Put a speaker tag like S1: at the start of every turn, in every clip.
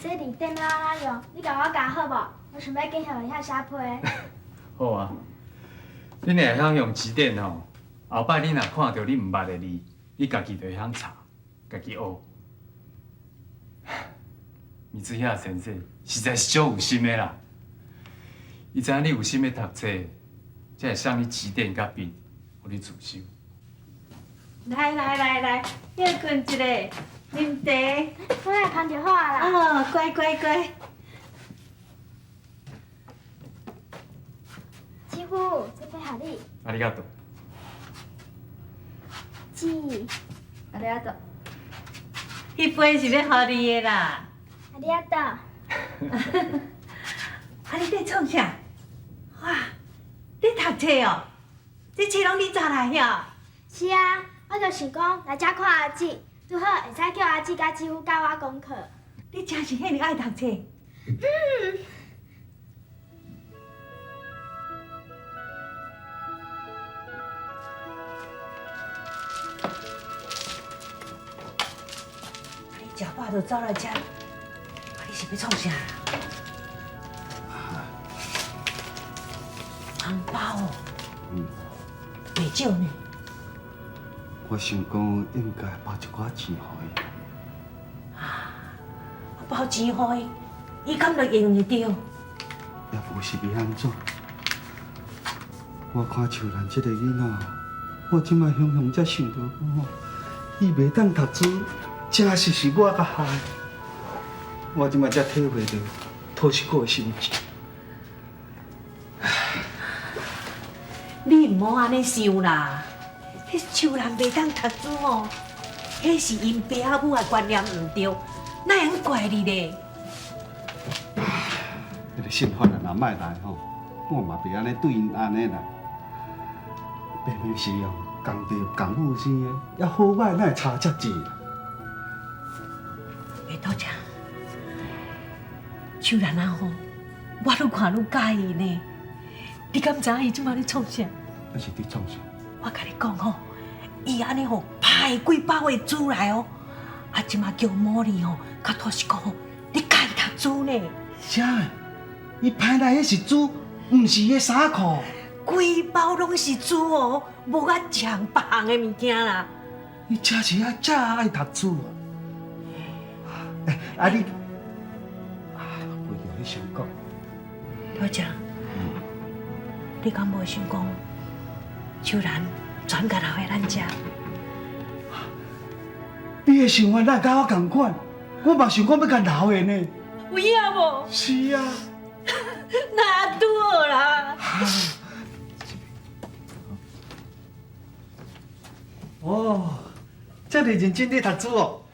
S1: 这字典要安怎用？你甲我教好无？我想要继续遐写批。
S2: 好啊，你若会晓用字典吼，后摆你若看到你唔捌的字，你家己就会晓查，家己学。米子遐先生实在是足有心的啦，伊知影你有心要读册，才会送你字典甲笔，互你自修。
S3: 来，歇困一下，啉茶。
S1: 我来看就好啊啦。
S3: 哦，乖。
S1: 师傅，这杯互你。
S2: ありがとう。
S1: 姊，
S3: 啊了多，迄杯是要互你的啦。
S1: ありがとう。
S3: 啊，你在创啥？哇，你读册哦？这册拢你查来晓？
S1: 是啊，我就想讲来遮看阿姊，拄好会使叫阿姊甲姊夫教我功课。
S3: 你真是遐尔爱读册？你食饱就走来遮，你是要创啥？红包哦，袂少呢。
S4: 我想讲应该包一寡钱互伊。
S3: 包钱予伊，伊敢就用得着？
S4: 也无是要安怎？我看秋兰这个囡仔，我即摆雄雄才想到讲，伊袂当读书，真是我甲害。我即摆才体会到讨一个心情。
S3: 你唔好安尼想啦，迄秋兰袂当读书哦，迄是因爸仔母的观念唔对，哪会怪你咧？
S4: 迄个信法啊，若莫来吼，我嘛袂安尼对因安尼啦。明明是哦，共地共母生的，也好歹哪会差遮济啦？
S3: 会多谢。秋兰啊吼，我愈看愈介意呢。你敢知伊即摆咧创啥？
S4: 那是伫创啥？
S3: 我甲你讲吼，伊安尼吼派几百位主来哦，啊，即马叫茉莉吼，甲托是讲吼，你家己读书呢。
S4: 啥的？伊派来迄是猪，毋是迄衫裤。
S3: 规包拢是猪哦，无甲像别项的物件啦。
S4: 伊真是遮爱读书啊！你为着你想讲，
S3: 小姐，你敢无想讲，秋兰转甲留喺咱遮？
S4: 你的想法咱甲我同款，我嘛想讲要甲留的呢。
S3: 有影无？
S4: 是啊。
S3: 那拄好啦。
S4: 哦，这么认真咧读书哦。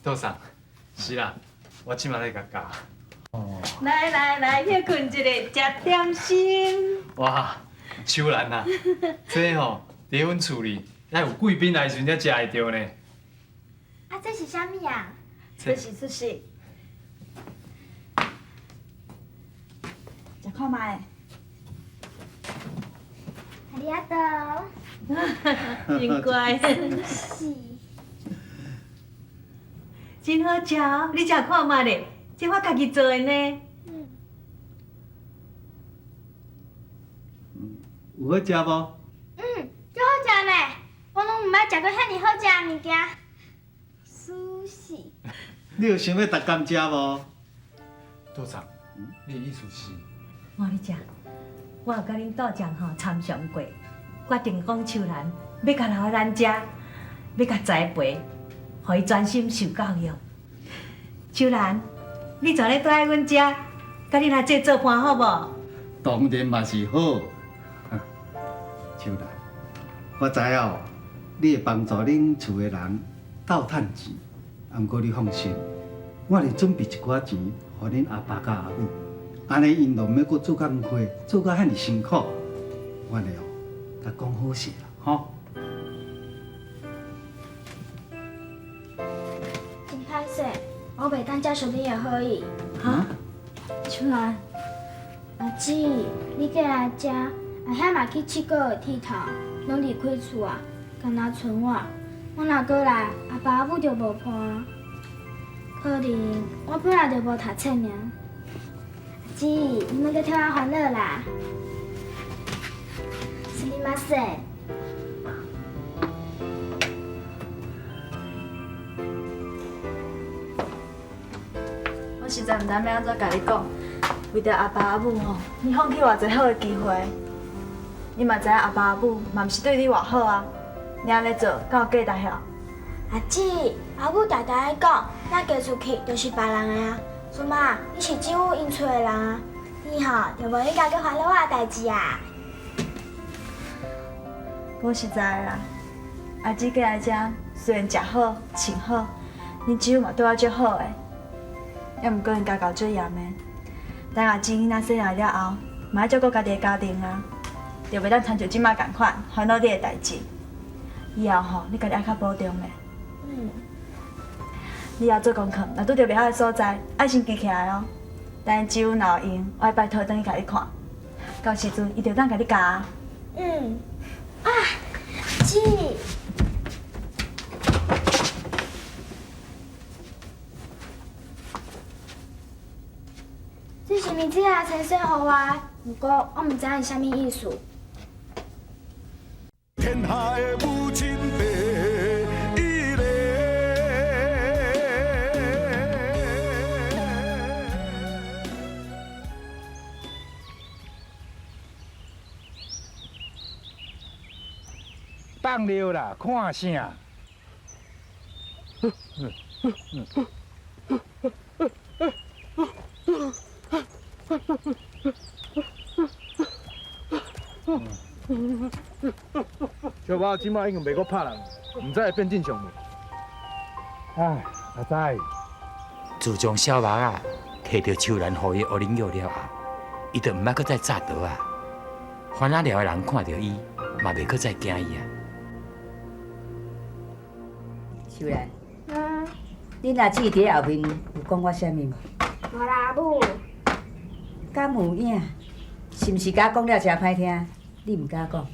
S2: 多桑，是啦，我即马咧甲教。哦。
S3: 来，歇困一下，食点心。
S2: 哇，秋兰啊，这吼伫阮厝里，要有贵宾来时阵才食会着呢。
S1: 啊，这是啥物啊？
S3: 出息。
S1: 食看卖。ありがとう。
S3: 真乖。
S1: 是。
S3: 真好食哦，你食看卖咧，这我家己做的呢。
S4: 有好食无？
S1: 最好食呢。我拢毋捌食过遐尼好食的物件。苏西。
S4: 你有想要逐工食无？
S2: 多桑，你的意思是？
S3: 我跟你讲，我有甲恁道长吼参详过，决定讲秋兰要甲留喺咱遮，要甲栽培，互伊专心受教育。秋兰，你昨日倒来阮遮，甲恁阿姐做伴好无？
S4: 当然嘛是好。秋兰，我知影哦，你会帮助恁厝的人斗趁钱，毋过你放心，我会准备一寡钱，互恁阿爸甲阿母。安尼因就毋免搁做工课，做甲遐尼辛苦。我咧哦，甲讲好势啦，吼。
S1: 真歹势，我袂当接受你的好意。
S3: 哈？
S1: 秋兰，阿姊，你过来遮，阿遐嘛去7个月剃头，拢离开厝啊，干那剩我。我若过来，阿爸阿母就无伴。可能我本来就无读册尔。阿姊，你莫再替我烦恼啦。すみません。
S5: 我实在毋知要安怎甲你讲，为着阿爸阿母吼，你放弃偌济好的机会。你嘛知影阿爸阿母嘛毋是对你偌好啊，你安尼做敢有价值晓？
S1: 阿姊，阿母常常咧讲，咱嫁出去就是别人的啊。苏妈，你是政府引出的人啊，你吼就无应该去烦恼我的代志啊。
S5: 我实在啦，阿姊过来遮，虽然食好、穿好，恁姊夫嘛对我足好的，也毋过因家搞最严的。等阿姊若细汉了后，嘛要照顾家己的家庭啊，就袂当参像即摆共款烦恼你的代志。以后吼，你家己爱较保重的。你要做功课，若拄着袂晓的所在，爱先记起来哦。等伊姊夫若有闲，我会拜托等伊甲你看。到时阵，伊就当甲你教啊。
S1: 啊，姊，这是物子啊，先生给我，不过我毋知影是啥物意思。
S6: 天下的母亲第一个。放尿啦，看啥？小宝即摆已经袂阁拍人，唔知会变正常无？唉，阿仔，
S7: 自从小目啊摕到秋兰予伊学啉药了后，伊就毋捌阁再扎刀啊。番仔寮的人看到伊，嘛袂阁再惊伊啊。
S8: 秋兰，恁阿姊伫后面有讲我啥物无？
S1: 无啦，阿母。
S8: 敢有影？是毋是甲讲了诚歹听？你毋敢讲？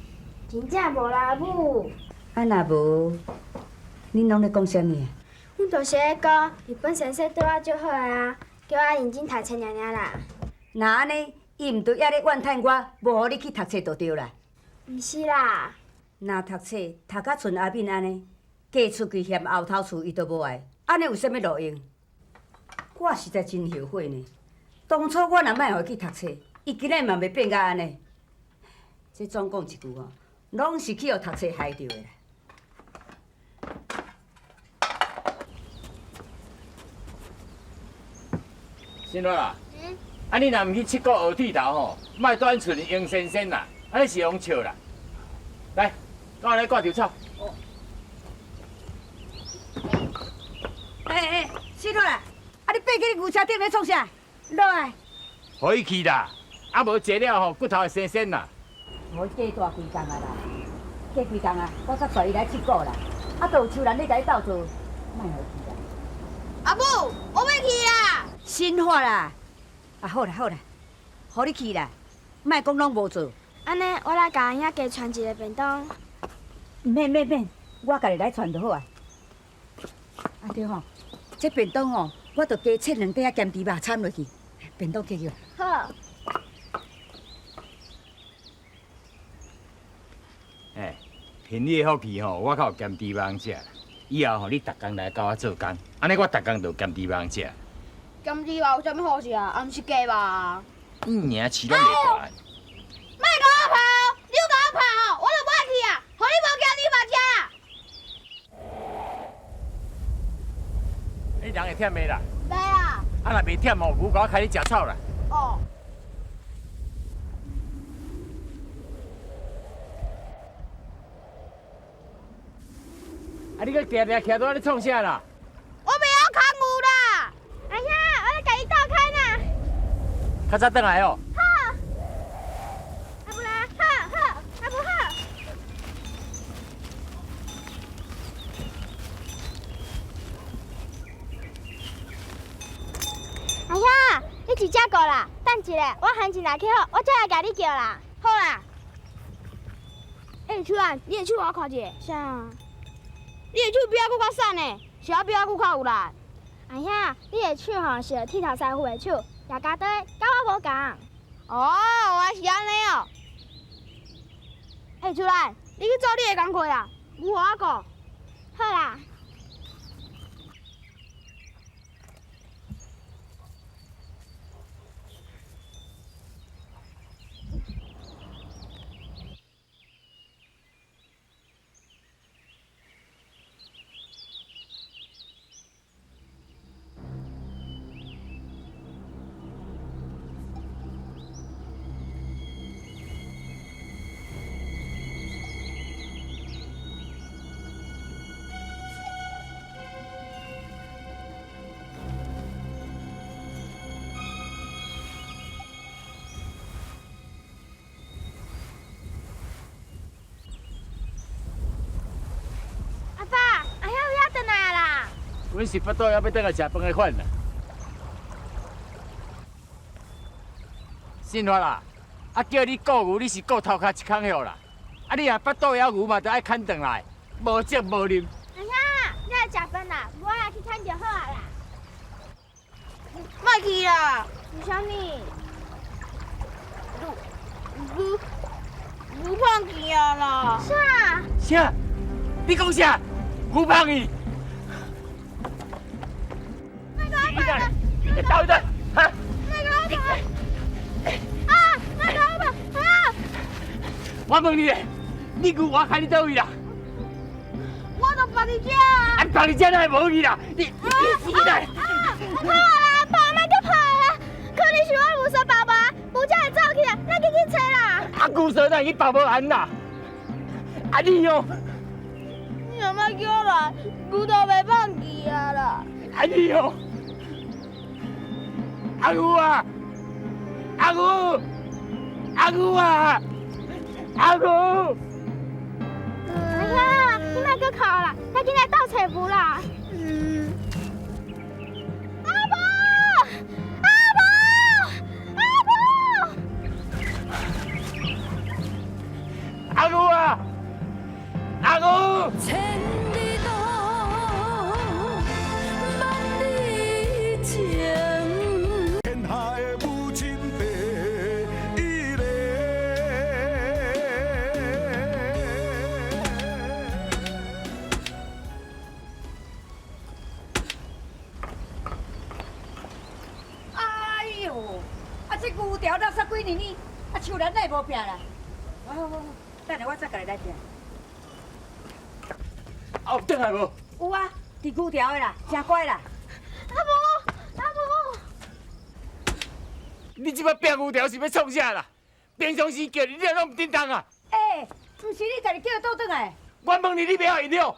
S1: 真正无啦，阿母。
S8: 啊，若无，恁拢咧讲啥物啊？
S1: 阮就是咧讲，日本先生对我足好啊，叫我认真读册尔尔啦。
S8: 那安尼，伊毋对还咧怨叹我，无互你去读册就对啦。
S1: 毋是啦，
S8: 若读册读甲像阿敏安尼，嫁出去嫌后头厝伊都无爱，安尼有啥物路用？我实在真后悔呢。当初我若莫互伊去读册，伊今日嘛袂变甲安尼。这总讲一句吼，拢是去互读册害着的啦。
S7: 新乐啊，啊你若毋去七国学剃头吼，莫短寸英先生啦，安尼是用笑啦。来，跟我来挂条草。
S8: 死落啦！啊，你爬去你牛车顶咧创啥？落来！
S7: 互伊去啦，啊无坐了吼骨头会生生啦。
S8: 我嫁大几工啊啦，嫁几工啊，我才带伊来七国啦。啊，都有秋兰咧甲伊斗做，莫互伊去啦。
S1: 阿母，我要去啦。
S8: 新化啦！啊，好啦好啦，互你去啦，莫讲拢无做。
S1: 安尼，我来甲阿兄加传一个便当。
S8: 免，我家己来传就好啊。啊对吼，这便当吼，我着加切2块仔咸猪肉掺落去，便当加叫。
S1: 好。
S7: 哎，凭你的福气吼，我较有咸猪肉食。以后吼，你逐工来甲我做工，安尼我逐工就有咸猪肉食。
S1: 咸猪肉有啥物好食啊？毋是鸡吧？
S7: 你娘饲拢袂大。
S1: 莫甲我跑！你有甲我跑，我就无爱去啊！互你无惊，你嘛惊。
S7: 你人会忝的啦？
S1: 袂啊。
S7: 啊，若袂忝吼，牛甲我开你食草啦。
S1: 哦。
S7: 啊，你搁徛徛在咧创啥啦？
S1: 我袂晓扛牛啦。哎呀，我来甲你倒开呢。
S7: 较早转来哦。
S1: 好。阿不啦，好，阿不好。哎呀，你真正过啦！等一下，我行情来去好，我再来甲你叫啦。好啦。秋兰，你的手我看一下。啥？你的手比我搁较瘦呢，是我比我搁较有力。阿兄，你的手吼是剃头师傅的手，也加对，甲我无共。
S5: 哦，原来是安尼哦。
S1: hey，出来，你去做你的工课啦，有我顾。好啦。
S7: 阮是腹肚还要倒来食饭的款啦。信我啦，啊叫你顾牛，你是顾头壳一空许啦。啊你若腹肚枵牛嘛，就爱牵转来，无责无任。
S1: 阿兄，你来食饭啦，我来去牵就好啊啦。
S5: 莫去啦，
S1: 为啥物？
S5: 牛胖去啊啦。
S1: 啥？
S7: 啥？你讲啥？牛胖去？你干？你倒一倒，哈？我问你咧，你牛我开你倒位啦？
S1: 我都帮你吃啊！
S7: 啊，帮你吃哪会无去啦？你死来！
S1: 跑啦，跑莫搁跑啦！可能是我有说爸爸，不才会走去啊！咱去找啦！
S7: 啊，牛蛇哪去跑无安啦？啊你哦！
S5: 你若莫叫我来，牛都袂放去啊啦！
S7: 啊你哦！阿牛啊！阿牛！阿牛啊！阿牛！
S1: 哎呀，你莫搁哭啦，咱紧来斗找牛啦！阿婆！阿婆！阿婆！
S7: 阿牛啊！阿牛！
S9: 千里路，万里情。
S10: 天下的母亲地，伊个。
S8: 哎呦，啊这牛条垃圾几年呢？啊树兰哪会无拼啦？好，等下我再甲你来拼。
S7: 啊，有转来无？
S8: 有啊，伫牛条的啦，真乖啦。
S1: 阿婆！
S7: 你即摆拼牛条是要创啥啦？平常时叫你了拢唔叮当啊！
S8: 哎，不是你家己叫伊倒转来。
S7: 我问你，你袂晓饮料？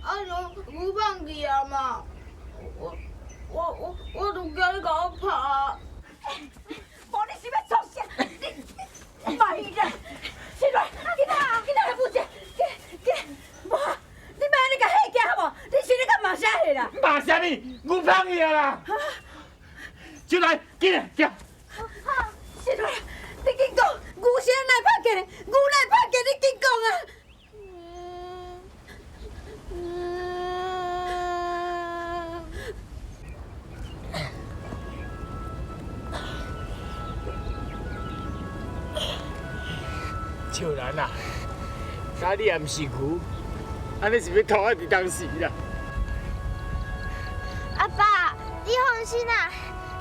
S5: 啊，牛胖去啊嘛！我都叫你甲我拍。
S8: 无你是要创啥？你妈咪啦！起来，囡仔来负责，无，你莫安尼甲吓惊好无？你是咧甲骂啥货啦？
S7: 骂啥物？牛胖去啊啦！就来，紧来，行。
S8: 起来，你紧讲，牛是哪会拍给？牛哪会拍给？你紧讲啊！
S7: 笑兰啊，假你也毋是牛，安尼是要拖我伫当时啦。
S1: 阿爸，你放心啦，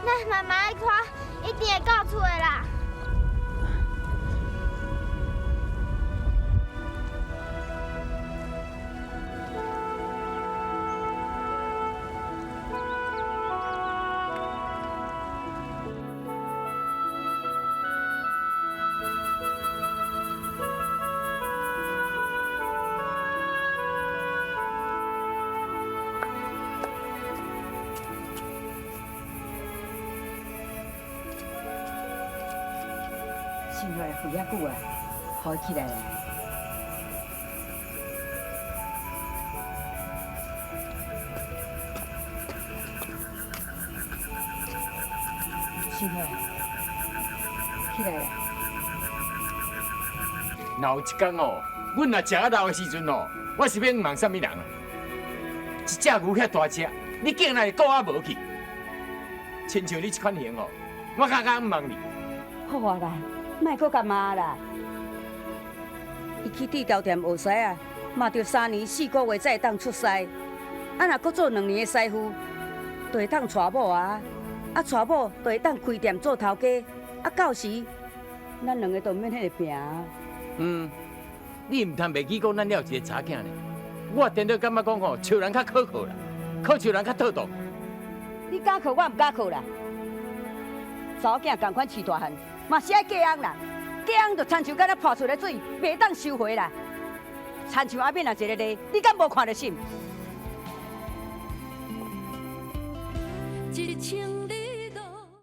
S1: 咱慢慢来看，一定会到厝的啦。
S8: 生下来肥遐久啊，好起来啦。生下来，起来啦。
S7: 若有一天哦，阮若食啊老的时阵哦，我是要问啥物人啊？一只牛遐大只，你竟然顾我无去，亲像你这款型哦，我敢敢唔问你。
S8: 好啊啦，莫搁甲骂啦。伊去地条店学师啊，嘛着3年4个月才会当出师。啊，若搁做2年的师傅，就会当娶某啊。啊，娶某就会当开店做头家。啊，到时咱2个就免迄个病啊。
S7: 你唔通袂记讲咱了一个查囝呢？我颠倒感觉讲吼，树人较可靠啦，靠树人较妥当。
S8: 你敢靠，我唔敢靠啦。查某囝共款饲大汉，嘛是爱嫁翁啦。嫁翁就亲像敢若泼出来水，袂当收回啦。亲像阿扁啊一个例，你敢无看到心？
S9: 一情。